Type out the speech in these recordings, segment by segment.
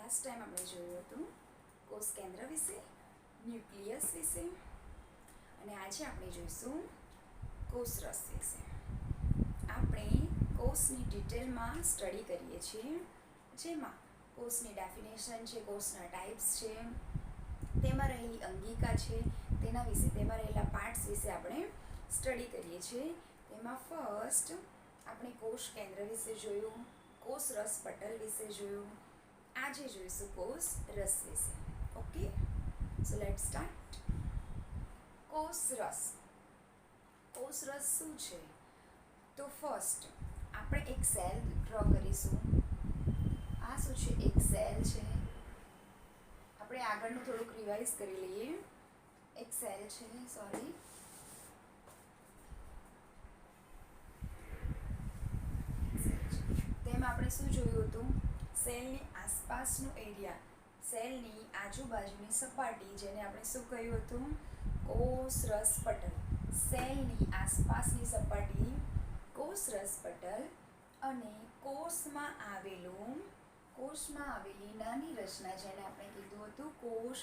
Last time આપણે જોયું હતું કોષ કેન્દ્ર વિશે, ન્યુક્લિયસ વિશે, અને આજે આપણે જોઈશું કોષરસ વિશે. આપણે કોષની ડિટેલમાં સ્ટડી કરીએ છીએ, જેમાં કોષની ડેફિનેશન છે, કોષના ટાઈપ્સ છે, તેમાં રહેલી અંગિકા છે, તેના વિશે, તેમાં રહેલા પાર્ટ્સ વિશે આપણે સ્ટડી કરીએ છીએ. તેમાં ફર્સ્ટ આપણે કોષ કેન્દ્ર વિશે જોયું, કોષરસ પટલ વિશે જોયું. આજે જોઈશું કોષરસ વિશે. Okay, so let's start. કોષરસ. કોષરસ શું છે? તો ફર્સ્ટ આપણે એક સેલ ડ્રો કરીશું. આ શું છે? એક સેલ છે. આપણે આગળનું થોડુંક રિવાઇઝ કરી લઈએ. એક સેલ છે, સોરી. તેમાં આપણે શું જોયું હતું? સેલની આસપાસનું એરિયા, સેલની આજુબાજુની સપાટી, જેને આપણે શું કહ્યું હતું? કોષરસ પટલ. સેલની આસપાસની સપાટી કોષરસ પટલ, અને કોષમાં આવેલી નાની રચના, જેને આપણે કીધું હતું કોષ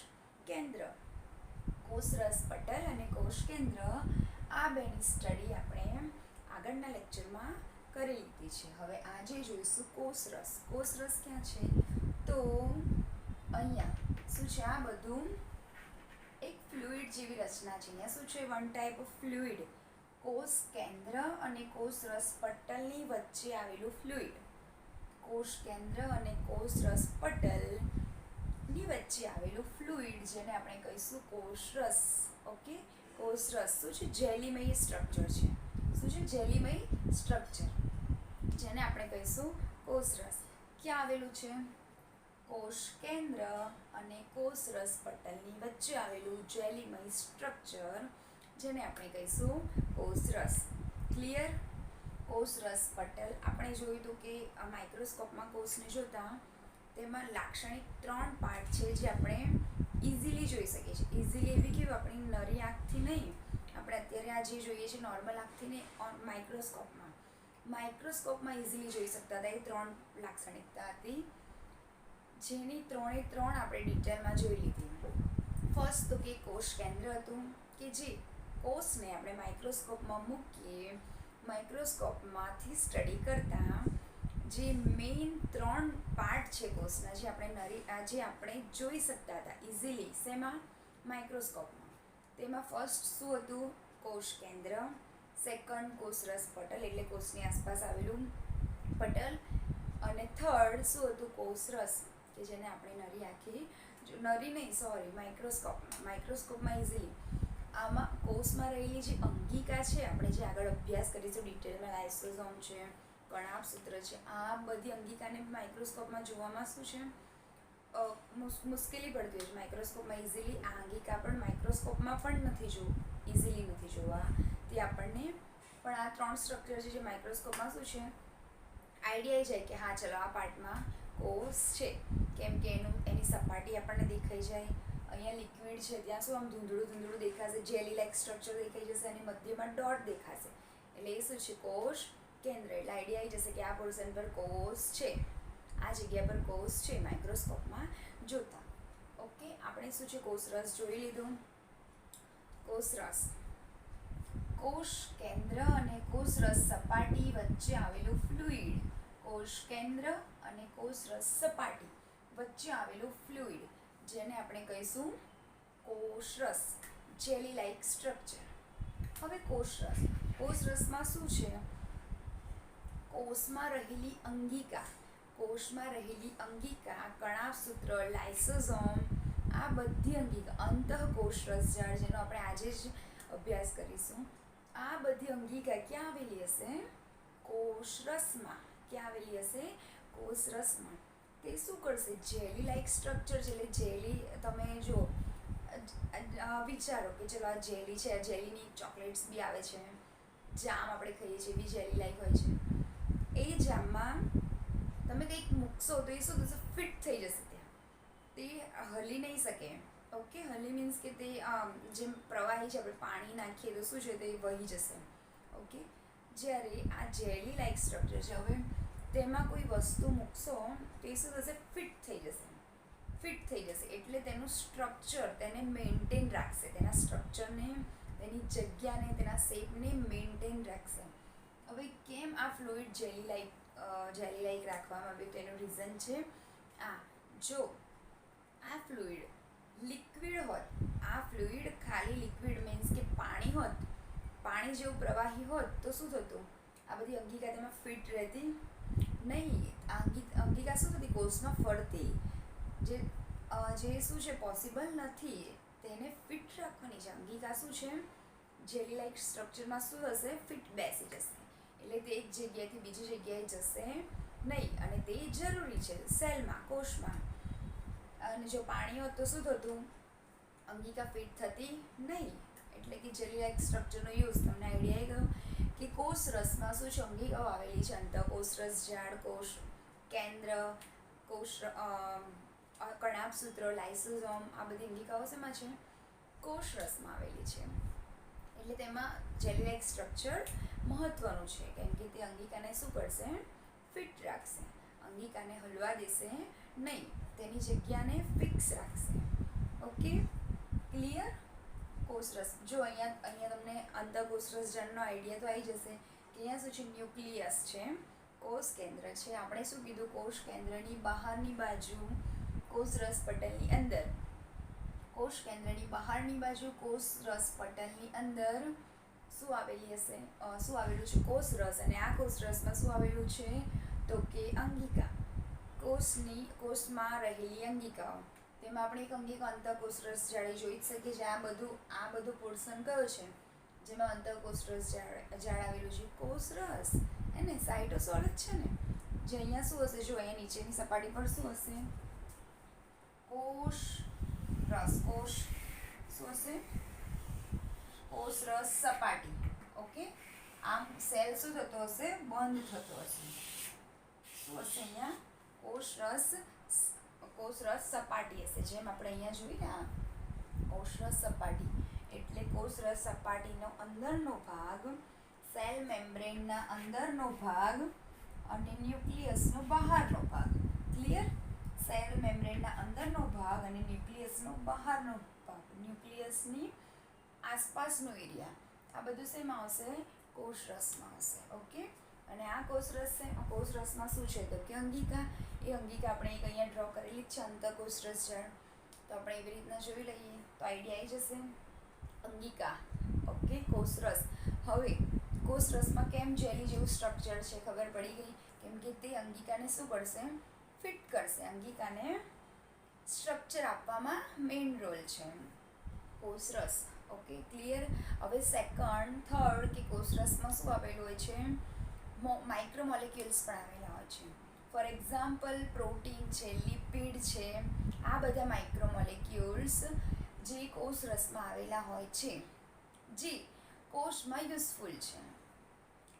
કેન્દ્ર. કોષરસ પટલ અને કોષ કેન્દ્ર, આ બેની સ્ટડી આપણે આગળના લેક્ચરમાં કરી લીધી છે. હવે આજે જોઈશું કોષરસ. કોષરસ ક્યાં છે? તો અહીંયા શું છે? આ બધું એક ફ્લુઇડ જેવી રચના છે. અહીંયા શું છે? One type of fluid. કોષ કેન્દ્ર અને કોષરસ પટલની વચ્ચે આવેલું ફ્લુઇડ. કોષ કેન્દ્ર અને કોષરસ પટલની વચ્ચે આવેલું ફ્લુઇડ, જેને આપણે કહીશું કોષરસ. ઓકે, કોષરસ શું છે? જેલીમય સ્ટ્રક્ચર છે. શું છે? જેલીમય સ્ટ્રક્ચર, જેને આપણે કહીશું કોષરસ. ક્યાં આવેલું છે? કોષ કેન્દ્ર અને કોષરસ પટલની વચ્ચે આવેલું જેલીમય સ્ટ્રક્ચર, જેને આપણે કહીશું કોષરસ. ક્લિયર? કોષરસ પટલ આપણે જોયું હતું કે માઇક્રોસ્કોપમાં કોષને જોતા તેમાં લાક્ષણિક 3 પાર્ટ છે, જે આપણે ઇઝીલી જોઈ શકીએ છીએ. ઇઝીલી એવી કેવું? આપણી નરી આંખથી નહીં, આપણે અત્યારે આ જે જોઈએ છીએ નોર્મલ આંખથી નહીં, માઇક્રોસ્કોપમાં ઇઝીલી જોઈ શકતા હતા. એ 3 લાક્ષણિકતા હતી, જેની 3 આપણે ડિટેલમાં જોઈ લીધી. ફર્સ્ટ તો કે કોષ કેન્દ્ર હતું, કે જે કોષને આપણે માઇક્રોસ્કોપમાં મૂકીએ, માઇક્રોસ્કોપમાંથી સ્ટડી કરતા જે મેઇન 3 પાર્ટ છે કોષના, જે આપણે જોઈ શકતા હતા ઇઝીલી. શેમાં? માઇક્રોસ્કોપમાં. તેમાં ફર્સ્ટ શું હતું? કોષ કેન્દ્ર. સેકન્ડ કોષરસ પટલ, એટલે કોષની આસપાસ આવેલું પટલ. અને થર્ડ શું હતું? કોષરસ, કે જેને આપણે માઇક્રોસ્કોપમાં ઇઝીલી. આમાં કોષમાં રહેલી જે અંગિકા છે, આપણે જે આગળ અભ્યાસ કરીશું ડિટેલમાં, લાઇસોઝોમ છે, કણાભસૂત્ર છે, આ બધી અંગિકાને માઇક્રોસ્કોપમાં જોવામાં શું છે? મુશ્કેલી પડતી હોય છે માઇક્રોસ્કોપમાં ઇઝીલી. આ અંગિકા પણ માઇક્રોસ્કોપમાં પણ ઇઝીલી નથી જોવા તે આપણને. પણ આ 3 સ્ટ્રક્ચર છે, જે માઇક્રોસ્કોપમાં શું છે? આઈડિયા આવી જાય કે હા ચલો આ પાર્ટમાં કોષ છે, કેમ કે એની સપાટી આપણને દેખાઈ જાય. અહીંયા લિક્વિડ છે, ત્યાં શું આમ ધૂંધળું દેખાશે, જેલી લાઈક સ્ટ્રક્ચર દેખાઈ જશે, અને મધ્યમાં ડોટ દેખાશે. એટલે એ શું છે? કોષ કેન્દ્ર. એટલે આઈડિયા આવી જશે કે આ પોર્શન પર કોષ છે, આ જગ્યા પર કોષ છે માઇક્રોસ્કોપમાં જોતા. ઓકે, આપણે શું છે? કોષરસ જોઈ લીધું. કોષરસ, કોષ કેન્દ્ર અને કોષરસ સપાટી વચ્ચે આવેલું ફ્લુઇડ. કોષ કેન્દ્ર અને કોષરસ સપાટી વચ્ચે આવેલું ફ્લુઇડ, જેને આપણે કહીશું કોષરસ, જેલી લાઈક સ્ટ્રક્ચર. હવે કોષરસમાં શું છે? કોષમાં રહેલી અંગિકા, કણાભસૂત્ર, લાઇસોઝોમ, આ બધી અંગિકા, અંતઃકોષરસ જાળ, જેનો આપણે આજે જ અભ્યાસ કરીશું. આ બધી અંગિકા ક્યાં આવેલી હશે? કોષરસમાં. ક્યાં આવેલી હશે? કોષરસમાં. તે શું કરશે? જેલી લાઈક સ્ટ્રક્ચર છે. એટલે જેલી, તમે જો વિચારો કે ચલો આ જેલી છે, આ જેલીની ચોકલેટ્સ બી આવે છે, જામ આપણે ખાઈએ છીએ, બી જેલી લાઈક હોય છે. એ જામમાં તમે કંઈક મૂકશો તો એ શું થશે? ફિટ થઈ જશે ત્યાં, તે હલી નહીં શકે. ઓકે, હલી મીન્સ કે તે જેમ પ્રવાહી છે, આપણે પાણી નાખીએ તો શું છે? તે વહી જશે. ઓકે, જ્યારે આ જેલી લાઈક સ્ટ્રક્ચર છે, હવે તેમાં કોઈ વસ્તુ મૂકશો તો એ શું થશે? ફિટ થઈ જશે. ફિટ થઈ જશે, એટલે તેનું સ્ટ્રક્ચર તેને મેન્ટેન રાખશે, તેના સ્ટ્રક્ચરને, તેની જગ્યાને, તેના શેપને મેન્ટેન રાખશે. હવે કેમ આ ફ્લુઇડ જેલી લાઈક રાખવામાં આવ્યું તેનું રીઝન છે આ. જો આ ફ્લુઇડ લિક્વિડ હોત, આ ફ્લુઇડ ખાલી લિક્વિડ મીન્સ કે પાણી હોત, પાણી જેવું પ્રવાહી હોત તો શું થતું, આ બધી અંગિકા તેમાં ફિટ રહેતી નહીં. અંગિકા શું થતી, કોષમાં ફરતી, જે શું છે પોસિબલ નથી, તેને ફિટ રાખવાની છે. અંગિકા શું છે, જેલી લાઈક સ્ટ્રક્ચરમાં શું હશે, ફિટ બેસી જશે, એટલે તે એક જગ્યાએથી બીજી જગ્યાએ જશે નહીં, અને તે જરૂરી છે સેલમાં, કોષમાં. અને જો પાણી હોત તો શું થતું, અંગિકા ફિટ થતી નહીં. એટલે કે જેલી લાઈક સ્ટ્રક્ચરનો યુઝ તમને આઈડિયા આવી ગયો કે કોષ રસમાં શું છે, અંગિકાઓ આવેલી છે. અંતઃકોષ રસ, ઝાડ કોષ, કેન્દ્ર કોષ, કણાભસૂત્ર, લાઇસોઝોમ, આ બધી અંગિકાઓ શેમાં છે, કોષ રસમાં આવેલી છે. એટલે તેમાં જેલી લાઈક સ્ટ્રક્ચર મહત્વનું છે, કેમ કે તે અંગિકાને શું કરશે, ફિટ રાખશે, અંગિકાને હલવા દેશે નહીં, તેની જગ્યાને ફિક્સ રાખશે. Okay, clear. કોષરસ, જો અહીંયા તમને અંતઃકોષરસ જળનો આઈડિયા તો આવી જશે કે અહીંયા શું છે, ન્યુક્લિયસ છે, કોષ કેન્દ્ર છે. આપણે શું કીધું, કોષ કેન્દ્રની બહારની બાજુ, કોષરસ પટલની અંદર, કોષ કેન્દ્રની બહારની બાજુ કોષરસ પટલની અંદર શું આવેલી હશે, શું આવેલું છે, કોષરસ. અને આ કોષરસમાં શું આવેલું છે, તો કે અંગિકા, કોષમાં રહેલી અંગિકાઓ. તેમાં આપણે એક અંગિકા અંતઃકોષરસ જાળી જોઈ જ શકીએ છીએ. આ બધું પોર્શન કયો છે, જેમાં અંતઃકોષરસ જાળ આવેલું છે, કોષરસ, એને સાઇટોસોલ જ છે ને. જે અહીંયા શું હશે, જો અહીંયા નીચેની સપાટી પર શું હશે, કોષ શું હશે, કોષરસ સપાટી. ઓકે, આમ સેલ શું થતો હશે, બંધ થતો હશે. શું હશે અહીંયા, કોષરસ સપાટી હશે, જેમ આપણે અહીંયા જોઈ ને આ કોષરસ સપાટી. એટલે કોષરસ સપાટીનો અંદરનો ભાગ, સેલ મેમ્બ્રેનના અંદરનો ભાગ, અને ન્યુક્લિયસનો બહારનો ભાગ. ક્લિયર. સેલ મેમ્બ્રેનના અંદરનો ભાગ અને ન્યુક્લિયસનો બહારનો ભાગ, ન્યુક્લિયસની આસપાસનો એરિયા, આ બધું શેમાં આવશે, કોષરસમાં હશે. ઓકે, અને આ કોષરસમાં શું છે, તો કે અંગિકા. એ અંગિકા આપણે એક અહીંયા ડ્રો કરેલી જ છે, અંતઃકોષરસ જળ. તો આપણે એવી રીતના જોઈ લઈએ તો આઈડિયા આવી જશે. અંગિકા, ઓકે, કોષરસ. હવે કોષરસમાં કેમ જેલી જેવું સ્ટ્રક્ચર છે, ખબર પડી ગઈ, કેમ કે તે અંગિકાને શું કરશે, ફિટ કરશે. અંગિકાને સ્ટ્રક્ચર આપવામાં મેઇન રોલ છે કોષરસ. Okay, clear. હવે સેકન્ડ, થર્ડ, કે કોષરસમાં શું આવેલું હોય છે, માઇક્રોમોલિક્યુલ્સ પણ આવેલા હોય છે. ફોર એક્ઝામ્પલ, પ્રોટીન છે, લિપિડ છે, આ બધા માઇક્રોમોલિક્યુલ્સ જે કોષરસમાં આવેલા હોય છે, જે કોષમાં યુઝફુલ છે.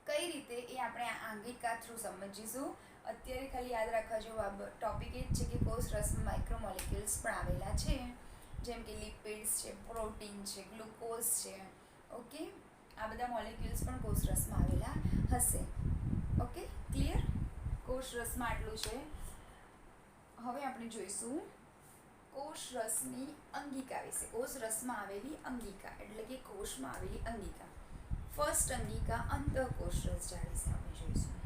કઈ રીતે એ આપણે આ અંગિકા થ્રુ સમજીશું. અત્યારે ખાલી યાદ રાખવા જેવું ટોપિક એ જ છે કે કોષરસમાં માઇક્રોમોલિક્યુલ્સ પણ આવેલા છે, જેમ કે લિપિડ્સ છે, પ્રોટીન છે, ગ્લુકોઝ છે. ઓકે, આ બધા મોલિક્યુલ્સ પણ કોષરસમાં આવેલા હશે. Okay, clear. કોષરસમાં આટલું છે. હવે આપણે જોઈશું કોષરસની અંગિકા વિશે. કોષરસમાં આવેલી અંગિકા એટલે કે કોષમાં આવેલી અંગિકા. ફર્સ્ટ અંગિકા અંતઃકોષરસ જાળ વિશે આપણે જોઈશું.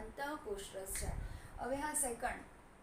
અંતઃકોષરસ જાળ. હવે હા, સેકન્ડ